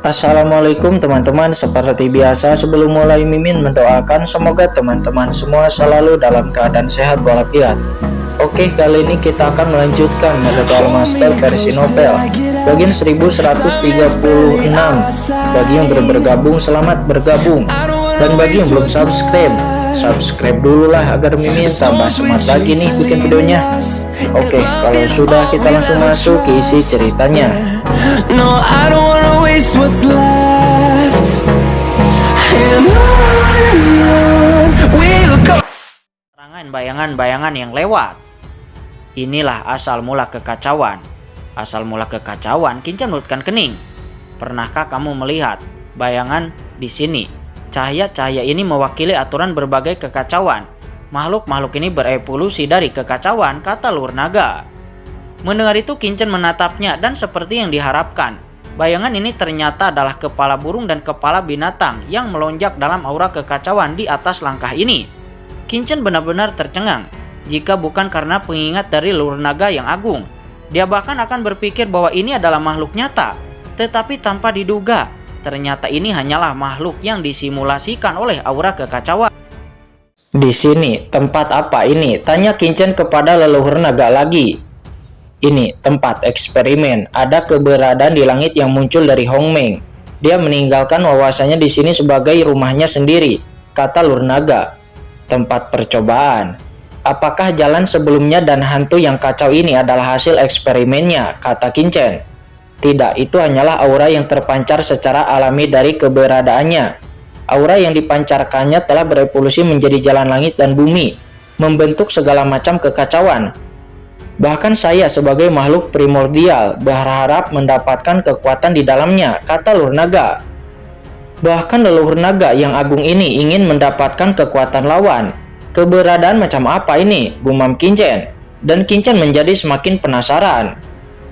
Assalamualaikum teman-teman, seperti biasa sebelum mulai Mimin mendoakan semoga teman-teman semua selalu dalam keadaan sehat walafiat. Oke, kali ini kita akan melanjutkan Medal Master versi novel bagian 1136. Bagi yang belum bergabung, selamat bergabung. Dan bagi yang belum subscribe dulu lah agar Mimin tambah semangat lagi nih bikin videonya. Oke, kalau sudah kita langsung masuk ke isi ceritanya. No, I don't wanna waste what's left. And on we'll go. Serangan bayangan-bayangan yang lewat. Inilah asal mula kekacauan. Asal mula kekacauan, Kinchan menurutkan kening. Pernahkah kamu melihat bayangan di sini? Cahaya-cahaya ini mewakili aturan berbagai kekacauan. Makhluk-makhluk ini berevolusi dari kekacauan, kata Luhur Naga. Mendengar itu, Kinchan menatapnya dan seperti yang diharapkan, bayangan ini ternyata adalah kepala burung dan kepala binatang yang melonjak dalam aura kekacauan di atas langkah ini. Kinchan benar-benar tercengang. Jika bukan karena pengingat dari Luhur Naga yang agung, dia bahkan akan berpikir bahwa ini adalah makhluk nyata. Tetapi tanpa diduga, ternyata ini hanyalah makhluk yang disimulasikan oleh aura kekacauan. Di sini, tempat apa ini? Tanya Kinchan kepada leluhur naga lagi. Ini tempat eksperimen. Ada keberadaan di langit yang muncul dari Hongmeng. Dia meninggalkan wawasannya di sini sebagai rumahnya sendiri, kata Luhur Naga. Tempat percobaan. Apakah jalan sebelumnya dan hantu yang kacau ini adalah hasil eksperimennya, kata Kinchan. Tidak, itu hanyalah aura yang terpancar secara alami dari keberadaannya. Aura yang dipancarkannya telah berevolusi menjadi jalan langit dan bumi, membentuk segala macam kekacauan. Bahkan saya sebagai makhluk primordial berharap mendapatkan kekuatan di dalamnya, kata Luhur Naga. Bahkan leluhur naga yang agung ini ingin mendapatkan kekuatan lawan. Keberadaan macam apa ini? Gumam Kinchan. Dan Kinchan menjadi semakin penasaran.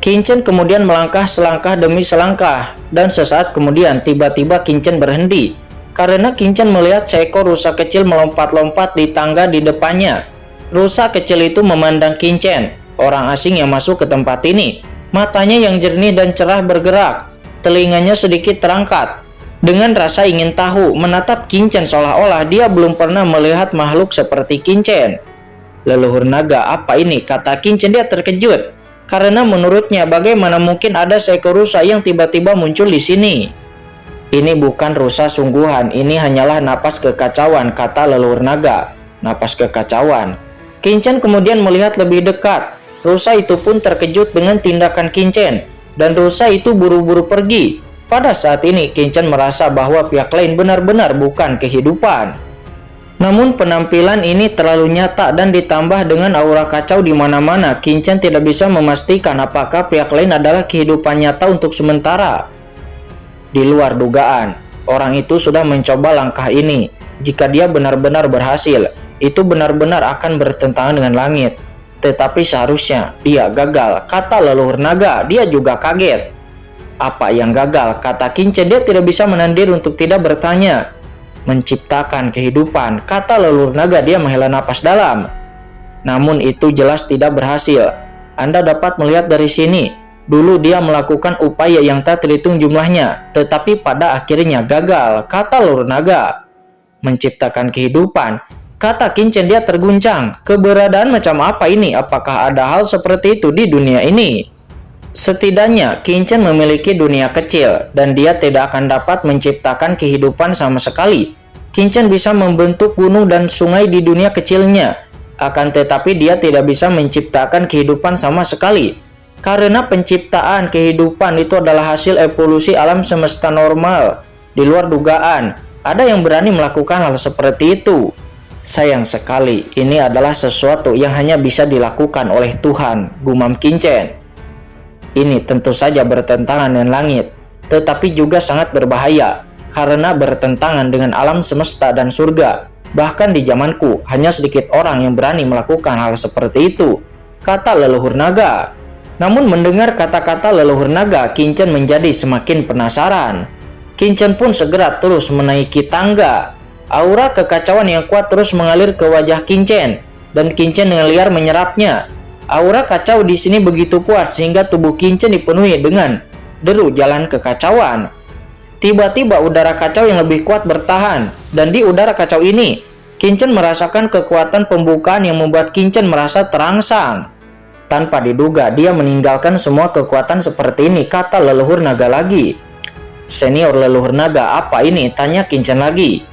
Kinchan kemudian melangkah selangkah demi selangkah, dan sesaat kemudian tiba-tiba Kinchan berhenti. Karena Kinchan melihat seekor rusa kecil melompat-lompat di tangga di depannya. Rusa kecil itu memandang Kinchan, orang asing yang masuk ke tempat ini. Matanya yang jernih dan cerah bergerak, telinganya sedikit terangkat. Dengan rasa ingin tahu, menatap Kinchan seolah-olah dia belum pernah melihat makhluk seperti Kinchan. Leluhur naga, apa ini? Kata Kinchan. Dia terkejut. Karena menurutnya bagaimana mungkin ada seekor rusa yang tiba-tiba muncul di sini. Ini bukan rusa sungguhan, ini hanyalah napas kekacauan, kata leluhur naga. Napas kekacauan. Kinchan kemudian melihat lebih dekat. Rusa itu pun terkejut dengan tindakan Kinchan, dan rusa itu buru-buru pergi. Pada saat ini, Kinchan merasa bahwa pihak lain benar-benar bukan kehidupan. Namun penampilan ini terlalu nyata dan ditambah dengan aura kacau di mana-mana. Kinchan tidak bisa memastikan apakah pihak lain adalah kehidupan nyata untuk sementara. Di luar dugaan, orang itu sudah mencoba langkah ini. Jika dia benar-benar berhasil, itu benar-benar akan bertentangan dengan langit. Tetapi seharusnya dia gagal, kata leluhur naga. Dia juga kaget. Apa yang gagal? Kata Kinchan. Dia tidak bisa menandir untuk tidak bertanya. Menciptakan kehidupan, kata leluhur naga. Dia menghela napas dalam. Namun itu jelas tidak berhasil. Anda dapat melihat dari sini. Dulu dia melakukan upaya yang tak terhitung jumlahnya, tetapi pada akhirnya gagal, kata leluhur naga. Menciptakan kehidupan, kata Kinchan. Dia terguncang. Keberadaan macam apa ini? Apakah ada hal seperti itu di dunia ini? Setidaknya Kinchan memiliki dunia kecil, dan dia tidak akan dapat menciptakan kehidupan sama sekali. Kinchan bisa membentuk gunung dan sungai di dunia kecilnya, akan tetapi dia tidak bisa menciptakan kehidupan sama sekali. Karena penciptaan kehidupan itu adalah hasil evolusi alam semesta normal. Di luar dugaan, ada yang berani melakukan hal seperti itu. Sayang sekali, ini adalah sesuatu yang hanya bisa dilakukan oleh Tuhan, gumam Kinchan. Ini tentu saja bertentangan dengan langit, tetapi juga sangat berbahaya, karena bertentangan dengan alam semesta dan surga. Bahkan di zamanku, hanya sedikit orang yang berani melakukan hal seperti itu, kata leluhur naga. Namun mendengar kata-kata leluhur naga, Kinchan menjadi semakin penasaran. Kinchan pun segera terus menaiki tangga. Aura kekacauan yang kuat terus mengalir ke wajah Kinchan, dan Kinchan dengan liar menyerapnya. Aura kacau di sini begitu kuat sehingga tubuh Kinchan dipenuhi dengan deru jalan kekacauan. Tiba-tiba udara kacau yang lebih kuat bertahan, dan di udara kacau ini, Qinchen merasakan kekuatan pembukaan yang membuat Qinchen merasa terangsang. Tanpa diduga, dia meninggalkan semua kekuatan seperti ini, kata leluhur naga lagi. Senior leluhur naga, apa ini? Tanya Qinchen lagi.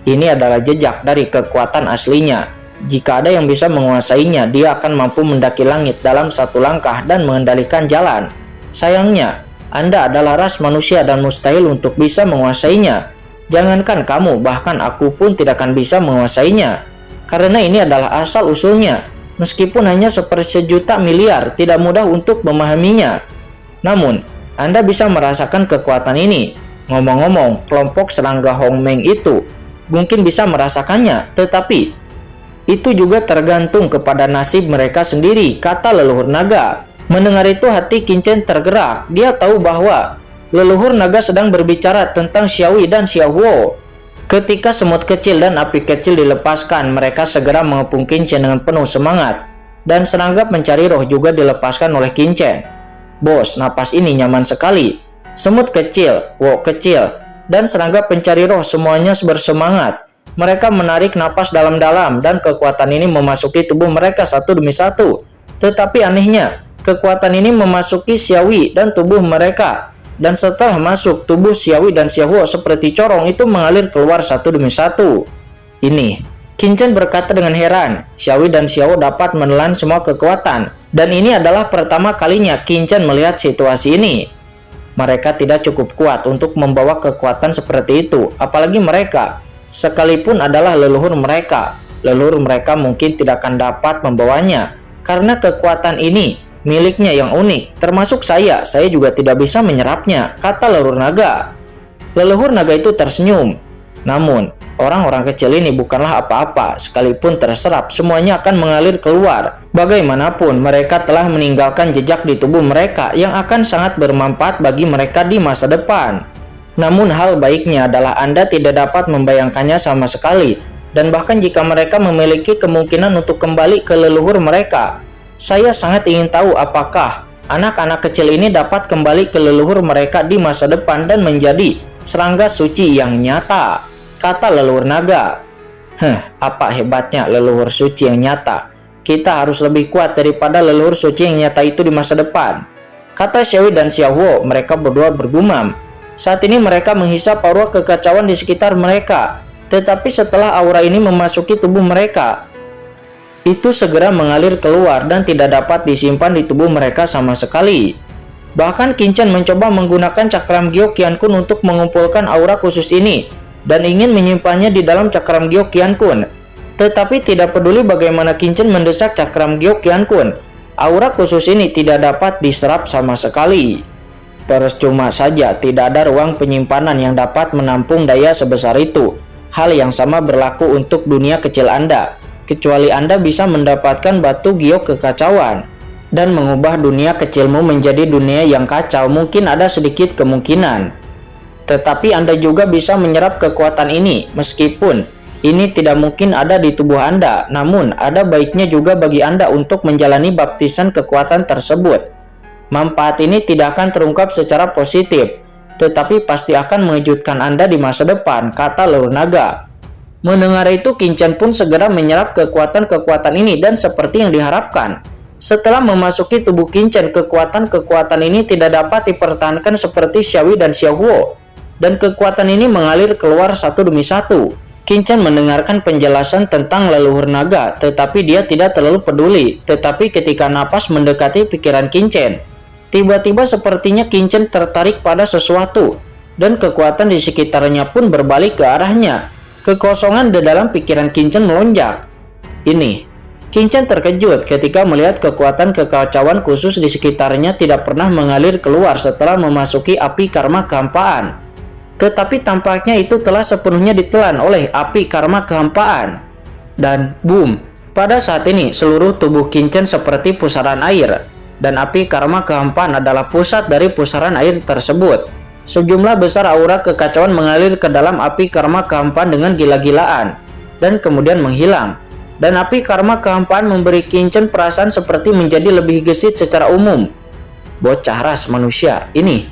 Ini adalah jejak dari kekuatan aslinya. Jika ada yang bisa menguasainya, dia akan mampu mendaki langit dalam satu langkah dan mengendalikan jalan. Sayangnya, Anda adalah ras manusia dan mustahil untuk bisa menguasainya. Jangankan kamu, bahkan aku pun tidak akan bisa menguasainya. Karena ini adalah asal-usulnya. Meskipun hanya sepersejuta miliar, tidak mudah untuk memahaminya. Namun, Anda bisa merasakan kekuatan ini. Ngomong-ngomong, kelompok serangga Hongmeng itu mungkin bisa merasakannya, tetapi itu juga tergantung kepada nasib mereka sendiri, kata leluhur naga. Mendengar itu hati Qinchen tergerak. Dia tahu bahwa leluhur naga sedang berbicara tentang Xiaoyi dan Xiaohuo. Ketika semut kecil dan api kecil dilepaskan, mereka segera mengepung Qinchen dengan penuh semangat. Dan serangga pencari roh juga dilepaskan oleh Qinchen. Bos, napas ini nyaman sekali. Semut kecil, Wo kecil, dan serangga pencari roh semuanya bersemangat. Mereka menarik napas dalam-dalam dan kekuatan ini memasuki tubuh mereka satu demi satu. Tetapi anehnya, kekuatan ini memasuki Xiaoyi dan tubuh mereka. Dan setelah masuk tubuh Xiaoyi dan Xiaohuo seperti corong, itu mengalir keluar satu demi satu. Ini, Qinchen berkata dengan heran, Xiaoyi dan Xiaohuo dapat menelan semua kekuatan. Dan ini adalah pertama kalinya Qinchen melihat situasi ini. Mereka tidak cukup kuat untuk membawa kekuatan seperti itu, apalagi mereka. Sekalipun adalah leluhur mereka mungkin tidak akan dapat membawanya. Karena kekuatan ini miliknya yang unik, termasuk saya juga tidak bisa menyerapnya, kata leluhur naga. Leluhur naga itu tersenyum. Namun, orang-orang kecil ini bukanlah apa-apa, sekalipun terserap, semuanya akan mengalir keluar. Bagaimanapun, mereka telah meninggalkan jejak di tubuh mereka yang akan sangat bermanfaat bagi mereka di masa depan. Namun hal baiknya adalah Anda tidak dapat membayangkannya sama sekali, dan bahkan jika mereka memiliki kemungkinan untuk kembali ke leluhur mereka, saya sangat ingin tahu apakah anak-anak kecil ini dapat kembali ke leluhur mereka di masa depan dan menjadi serangga suci yang nyata, kata leluhur naga. Apa hebatnya leluhur suci yang nyata? Kita harus lebih kuat daripada leluhur suci yang nyata itu di masa depan, kata Xiaoyi dan Xiaohuo. Mereka berdua bergumam. Saat ini mereka menghisap aura kekacauan di sekitar mereka, tetapi setelah aura ini memasuki tubuh mereka, itu segera mengalir keluar dan tidak dapat disimpan di tubuh mereka sama sekali. Bahkan Qinchen mencoba menggunakan cakram Gyo Qiankun untuk mengumpulkan aura khusus ini dan ingin menyimpannya di dalam cakram Gyo Qiankun. Tetapi tidak peduli bagaimana Qinchen mendesak cakram Gyo Qiankun, aura khusus ini tidak dapat diserap sama sekali. Percuma saja, tidak ada ruang penyimpanan yang dapat menampung daya sebesar itu. Hal yang sama berlaku untuk dunia kecil Anda. Kecuali Anda bisa mendapatkan batu giok kekacauan dan mengubah dunia kecilmu menjadi dunia yang kacau, mungkin ada sedikit kemungkinan. Tetapi Anda juga bisa menyerap kekuatan ini, meskipun ini tidak mungkin ada di tubuh Anda. Namun, ada baiknya juga bagi Anda untuk menjalani baptisan kekuatan tersebut. Manfaat ini tidak akan terungkap secara positif, tetapi pasti akan mengejutkan Anda di masa depan, kata leluhur naga. Mendengar itu, Qinchen pun segera menyerap kekuatan-kekuatan ini dan seperti yang diharapkan. Setelah memasuki tubuh Qinchen, kekuatan-kekuatan ini tidak dapat dipertahankan seperti Xiaoyi dan Xiaohuo, dan kekuatan ini mengalir keluar satu demi satu. Qinchen mendengarkan penjelasan tentang leluhur naga, tetapi dia tidak terlalu peduli. Tetapi ketika napas mendekati pikiran Qinchen, tiba-tiba sepertinya Qinchen tertarik pada sesuatu, dan kekuatan di sekitarnya pun berbalik ke arahnya. Kekosongan di dalam pikiran Qinchen melonjak. Ini, Qinchen terkejut ketika melihat kekuatan kekacauan khusus di sekitarnya tidak pernah mengalir keluar setelah memasuki api karma kehampaan. Tetapi tampaknya itu telah sepenuhnya ditelan oleh api karma kehampaan. Dan boom, pada saat ini seluruh tubuh Qinchen seperti pusaran air, dan api karma kehampaan adalah pusat dari pusaran air tersebut. Sejumlah besar aura kekacauan mengalir ke dalam api karma kehampaan dengan gila-gilaan, dan kemudian menghilang. Dan api karma kehampaan memberi Qinchen perasaan seperti menjadi lebih gesit secara umum. Bocah ras manusia ini.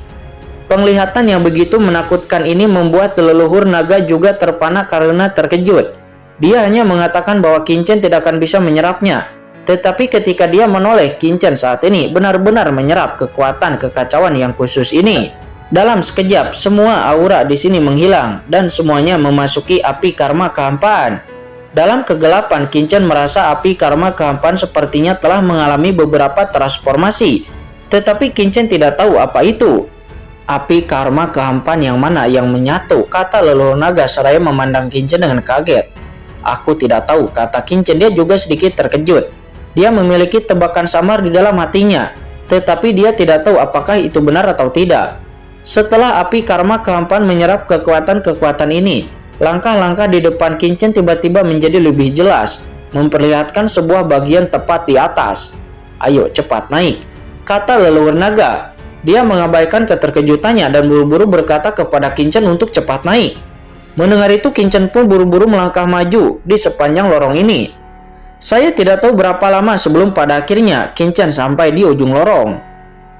Penglihatan yang begitu menakutkan ini membuat leluhur naga juga terpana karena terkejut. Dia hanya mengatakan bahwa Qin-Chen tidak akan bisa menyerapnya. Tetapi ketika dia menoleh, Qin-Chen saat ini benar-benar menyerap kekuatan kekacauan yang khusus ini. Dalam sekejap, semua aura di sini menghilang dan semuanya memasuki api karma kehampaan. Dalam kegelapan, Qin-Chen merasa api karma kehampaan sepertinya telah mengalami beberapa transformasi. Tetapi Qin-Chen tidak tahu apa itu. Api karma kehampaan yang mana yang menyatu, kata leluhur naga seraya memandang Qin-Chen dengan kaget. Aku tidak tahu, kata Qin-Chen. Dia juga sedikit terkejut. Dia memiliki tebakan samar di dalam hatinya, tetapi dia tidak tahu apakah itu benar atau tidak. Setelah api karma kehampaan menyerap kekuatan-kekuatan ini, langkah-langkah di depan Qin-Chen tiba-tiba menjadi lebih jelas, memperlihatkan sebuah bagian tepat di atas. Ayo cepat naik, kata leluhur naga. Dia mengabaikan keterkejutannya dan buru-buru berkata kepada Qin-Chen untuk cepat naik. Mendengar itu, Qin-Chen pun buru-buru melangkah maju di sepanjang lorong ini. Saya tidak tahu berapa lama sebelum pada akhirnya Qin-Chen sampai di ujung lorong.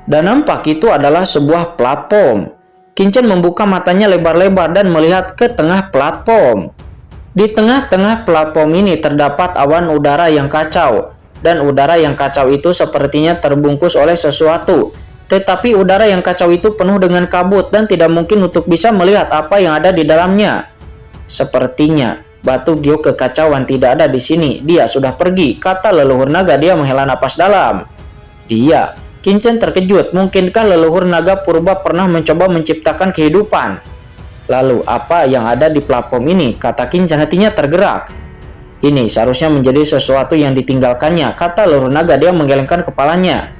Dan nampak itu adalah sebuah platform. Qin-Chen membuka matanya lebar-lebar dan melihat ke tengah platform. Di tengah-tengah platform ini terdapat awan udara yang kacau. Dan udara yang kacau itu sepertinya terbungkus oleh sesuatu. Tetapi udara yang kacau itu penuh dengan kabut dan tidak mungkin untuk bisa melihat apa yang ada di dalamnya. Sepertinya batu giok kekacauan tidak ada di sini. Dia sudah pergi, kata leluhur naga. Dia menghela napas dalam. Qin-Chen terkejut. Mungkinkah leluhur naga purba pernah mencoba menciptakan kehidupan? Lalu apa yang ada di platform ini? Kata Qin-Chen, hatinya tergerak. Ini seharusnya menjadi sesuatu yang ditinggalkannya, kata leluhur naga. Dia menggelengkan kepalanya.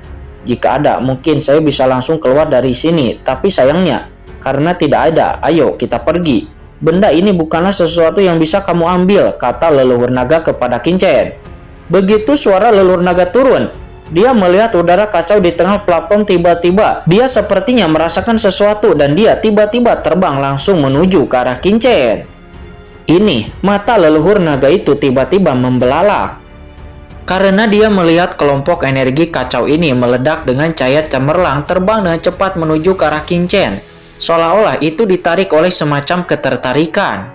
Jika ada, mungkin saya bisa langsung keluar dari sini. Tapi sayangnya, karena tidak ada, ayo kita pergi. Benda ini bukanlah sesuatu yang bisa kamu ambil, kata leluhur naga kepada Qin-Chen. Begitu suara leluhur naga turun, dia melihat udara kacau di tengah platform. Tiba-tiba, dia sepertinya merasakan sesuatu dan dia tiba-tiba terbang langsung menuju ke arah Qin-Chen. Ini, mata leluhur naga itu tiba-tiba membelalak. Karena dia melihat kelompok energi kacau ini meledak dengan cahaya cemerlang terbang dengan cepat menuju ke arah Qin-Chen. Seolah-olah itu ditarik oleh semacam ketertarikan.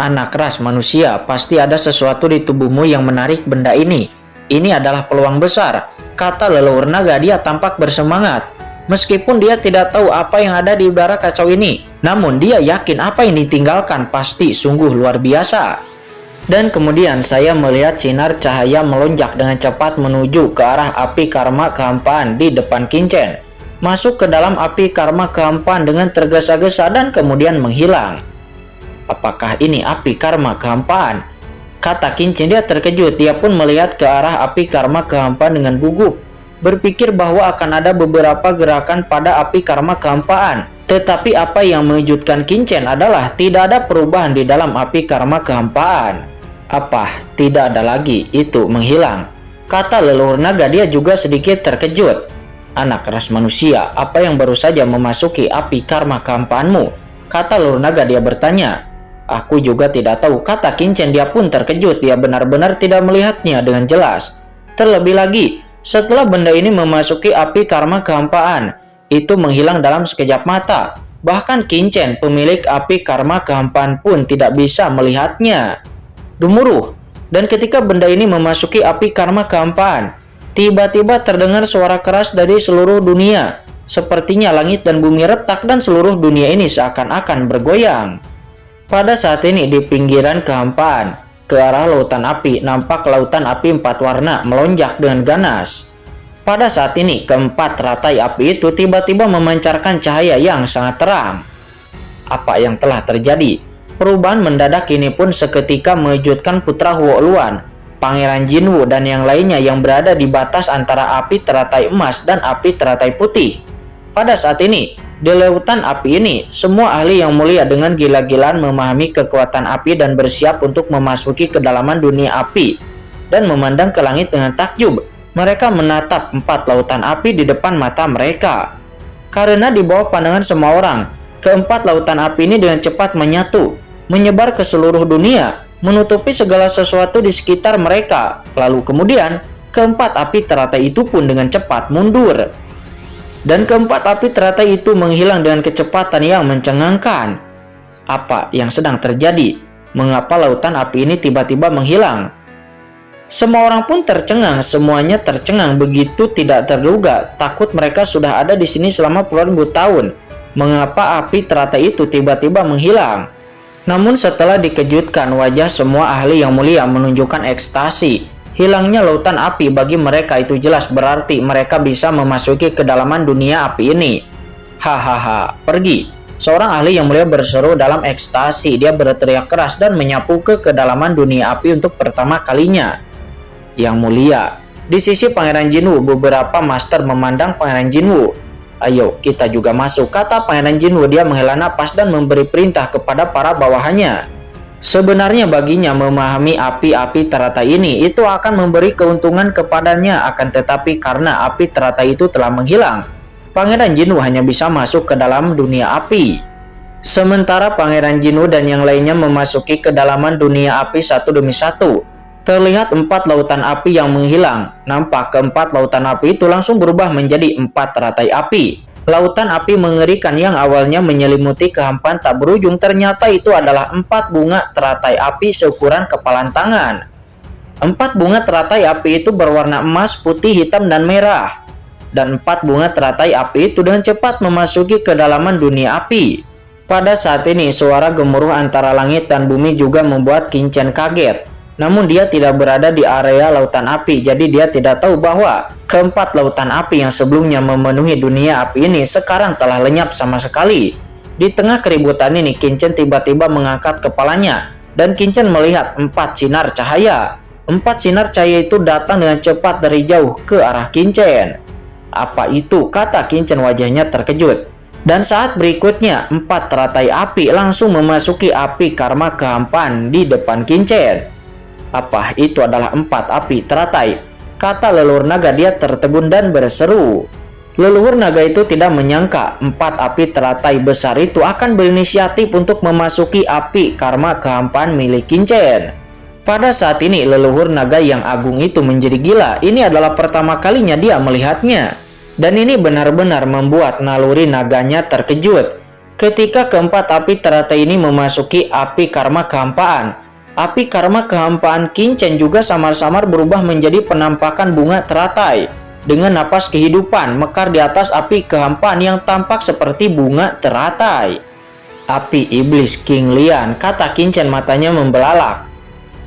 Anak ras manusia, pasti ada sesuatu di tubuhmu yang menarik benda ini. Ini adalah peluang besar, kata leluhur naga. Dia tampak bersemangat. Meskipun dia tidak tahu apa yang ada di udara kacau ini, namun dia yakin apa yang ditinggalkan pasti sungguh luar biasa. Dan kemudian saya melihat sinar cahaya melonjak dengan cepat menuju ke arah api karma kehampaan di depan Qin-Chen. Masuk ke dalam api karma kehampaan dengan tergesa-gesa dan kemudian menghilang. Apakah ini api karma kehampaan? Kata Qin-Chen. Dia terkejut. Dia pun melihat ke arah api karma kehampaan dengan gugup, berpikir bahwa akan ada beberapa gerakan pada api karma kehampaan. Tetapi apa yang mengejutkan Qin-Chen adalah tidak ada perubahan di dalam api karma kehampaan. Apa? Tidak ada lagi, itu menghilang, kata leluhur naga. Dia juga sedikit terkejut. Anak ras manusia, apa yang baru saja memasuki api karma kehampaanmu? Kata leluhur naga. Dia bertanya. Aku juga tidak tahu, kata Qin-Chen. Dia pun terkejut. Dia benar-benar tidak melihatnya dengan jelas. Terlebih lagi, setelah benda ini memasuki api karma kehampaan, itu menghilang dalam sekejap mata. Bahkan Qin-Chen, pemilik api karma kehampaan pun tidak bisa melihatnya. Gemuruh. Dan ketika benda ini memasuki api karma kehampaan, tiba-tiba terdengar suara keras dari seluruh dunia. Sepertinya langit dan bumi retak dan seluruh dunia ini seakan-akan bergoyang. Pada saat ini di pinggiran kehampaan, ke arah lautan api, nampak lautan api 4 warna melonjak dengan ganas. Pada saat ini, keempat teratai api itu tiba-tiba memancarkan cahaya yang sangat terang. Apa yang telah terjadi? Perubahan mendadak ini pun seketika mengejutkan putra Huo Luan, Pangeran Jinwu, dan yang lainnya yang berada di batas antara api teratai emas dan api teratai putih. Pada saat ini, di lautan api ini, semua ahli yang mulia dengan gila-gilaan memahami kekuatan api dan bersiap untuk memasuki kedalaman dunia api dan memandang ke langit dengan takjub. Mereka menatap 4 lautan api di depan mata mereka. Karena di bawah pandangan semua orang, keempat lautan api ini dengan cepat menyatu, menyebar ke seluruh dunia, menutupi segala sesuatu di sekitar mereka. Lalu kemudian, keempat api teratai itu pun dengan cepat mundur. Dan keempat api teratai itu menghilang dengan kecepatan yang mencengangkan. Apa yang sedang terjadi? Mengapa lautan api ini tiba-tiba menghilang? Semua orang pun tercengang, semuanya tercengang begitu tidak terduga. Takut mereka sudah ada di sini selama puluhan ribu tahun. Mengapa api teratai itu tiba-tiba menghilang? Namun setelah dikejutkan, wajah semua ahli yang mulia menunjukkan ekstasi. Hilangnya lautan api bagi mereka itu jelas berarti mereka bisa memasuki kedalaman dunia api ini. Hahaha, pergi. Seorang ahli yang mulia berseru dalam ekstasi. Dia berteriak keras dan menyapu ke kedalaman dunia api untuk pertama kalinya. Yang mulia, di sisi Pangeran Jinwoo, beberapa master memandang Pangeran Jinwoo. Ayo, kita juga masuk, kata Pangeran Jinwoo. Dia menghela napas dan memberi perintah kepada para bawahannya. Sebenarnya baginya memahami api-api teratai ini itu akan memberi keuntungan kepadanya, akan tetapi karena api teratai itu telah menghilang, Pangeran Jinwoo hanya bisa masuk ke dalam dunia api. Sementara Pangeran Jinwoo dan yang lainnya memasuki kedalaman dunia api satu demi satu. Terlihat 4 lautan api yang menghilang. Nampak keempat lautan api itu langsung berubah menjadi 4 teratai api. Lautan api mengerikan yang awalnya menyelimuti kehampaan tak berujung ternyata itu adalah 4 bunga teratai api seukuran kepalan tangan. 4 bunga teratai api itu berwarna emas, putih, hitam, dan merah. Dan 4 bunga teratai api itu dengan cepat memasuki kedalaman dunia api. Pada saat ini suara gemuruh antara langit dan bumi juga membuat Qingchen kaget. Namun dia tidak berada di area lautan api, jadi dia tidak tahu bahwa keempat lautan api yang sebelumnya memenuhi dunia api ini sekarang telah lenyap sama sekali. Di tengah keributan ini, Qingchen tiba-tiba mengangkat kepalanya dan Qingchen melihat 4 sinar cahaya. 4 sinar cahaya itu datang dengan cepat dari jauh ke arah Qingchen. Apa itu? Kata Qingchen, wajahnya terkejut. Dan saat berikutnya, 4 teratai api langsung memasuki api karma kehampaan di depan Qingchen. Apa itu adalah 4 api teratai? Kata leluhur naga. Dia tertegun dan berseru. Leluhur naga itu tidak menyangka 4 api teratai besar itu akan berinisiatif untuk memasuki api karma kehampaan milik Qingchen. Pada saat ini leluhur naga yang agung itu menjadi gila. Ini adalah pertama kalinya dia melihatnya. Dan ini benar-benar membuat naluri naganya terkejut. Ketika keempat api teratai ini memasuki api karma kehampaan, api karma kehampaan Qingchen juga samar-samar berubah menjadi penampakan bunga teratai. Dengan napas kehidupan mekar di atas api kehampaan yang tampak seperti bunga teratai. Api iblis King Lian, kata Qingchen, matanya membelalak.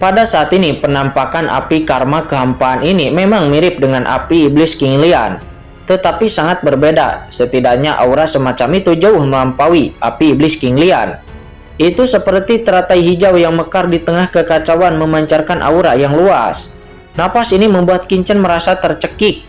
Pada saat ini penampakan api karma kehampaan ini memang mirip dengan api iblis King Lian, tetapi sangat berbeda. Setidaknya aura semacam itu jauh melampaui api iblis King Lian. Itu seperti teratai hijau yang mekar di tengah kekacauan memancarkan aura yang luas. Napas ini membuat Qingchen merasa tercekik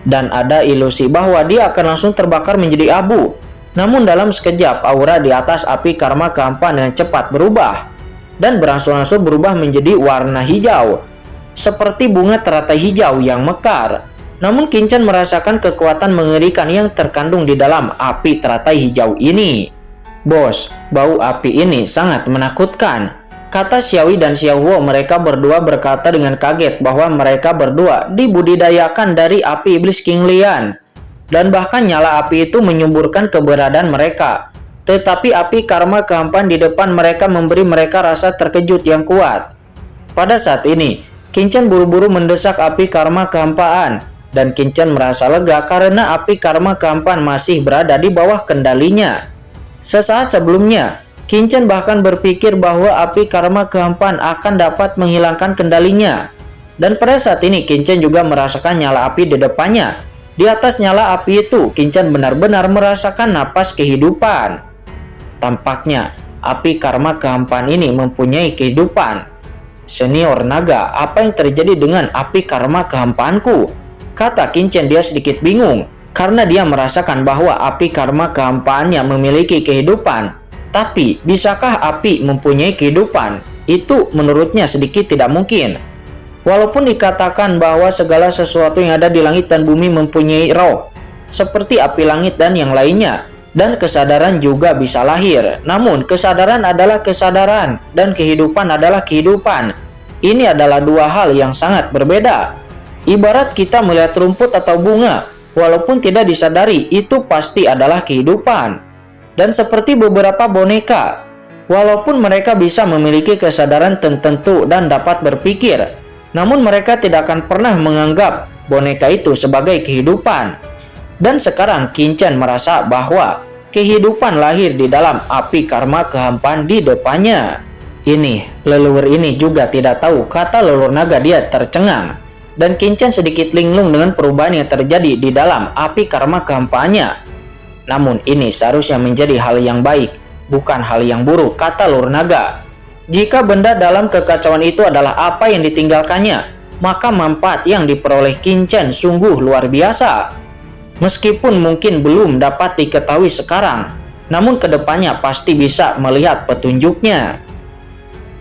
dan ada ilusi bahwa dia akan langsung terbakar menjadi abu. Namun dalam sekejap aura di atas api karma kehampaan dengan cepat berubah dan berangsur-angsur berubah menjadi warna hijau seperti bunga teratai hijau yang mekar. Namun Qingchen merasakan kekuatan mengerikan yang terkandung di dalam api teratai hijau ini. Bos, bau api ini sangat menakutkan, kata Xiaoyi dan Xiaohuo. Mereka berdua berkata dengan kaget bahwa mereka berdua dibudidayakan dari api iblis King Lian. Dan bahkan nyala api itu menyuburkan keberadaan mereka. Tetapi api karma kehampaan di depan mereka memberi mereka rasa terkejut yang kuat. Pada saat ini, Qingchen buru-buru mendesak api karma kehampaan. Dan Qingchen merasa lega karena api karma kehampaan masih berada di bawah kendalinya. Sesaat sebelumnya, Qingchen bahkan berpikir bahwa api karma kehampaan akan dapat menghilangkan kendalinya. Dan pada saat ini Qingchen juga merasakan nyala api di depannya. Di atas nyala api itu, Qingchen benar-benar merasakan napas kehidupan. Tampaknya, api karma kehampaan ini mempunyai kehidupan. Senior naga, apa yang terjadi dengan api karma kehampaanku? Kata Qingchen. Dia sedikit bingung karena dia merasakan bahwa api karma kehampaannya memiliki kehidupan. Tapi, bisakah api mempunyai kehidupan? Itu menurutnya sedikit tidak mungkin. Walaupun dikatakan bahwa segala sesuatu yang ada di langit dan bumi mempunyai roh, seperti api langit dan yang lainnya, dan kesadaran juga bisa lahir. Namun, kesadaran adalah kesadaran, dan kehidupan adalah kehidupan. Ini adalah dua hal yang sangat berbeda. Ibarat kita melihat rumput atau bunga, walaupun tidak disadari itu pasti adalah kehidupan. Dan seperti beberapa boneka, walaupun mereka bisa memiliki kesadaran tertentu dan dapat berpikir, namun mereka tidak akan pernah menganggap boneka itu sebagai kehidupan. Dan sekarang Kinchan merasa bahwa kehidupan lahir di dalam api karma kehampaan di depannya. Ini, leluhur ini juga tidak tahu, kata leluhur naga. Dia tercengang. Dan Kinchan sedikit linglung dengan perubahan yang terjadi di dalam api karma kehampaannya. Namun ini seharusnya menjadi hal yang baik, bukan hal yang buruk, kata leluhur naga. Jika benda dalam kekacauan itu adalah apa yang ditinggalkannya, maka manfaat yang diperoleh Kinchan sungguh luar biasa. Meskipun mungkin belum dapat diketahui sekarang, namun kedepannya pasti bisa melihat petunjuknya.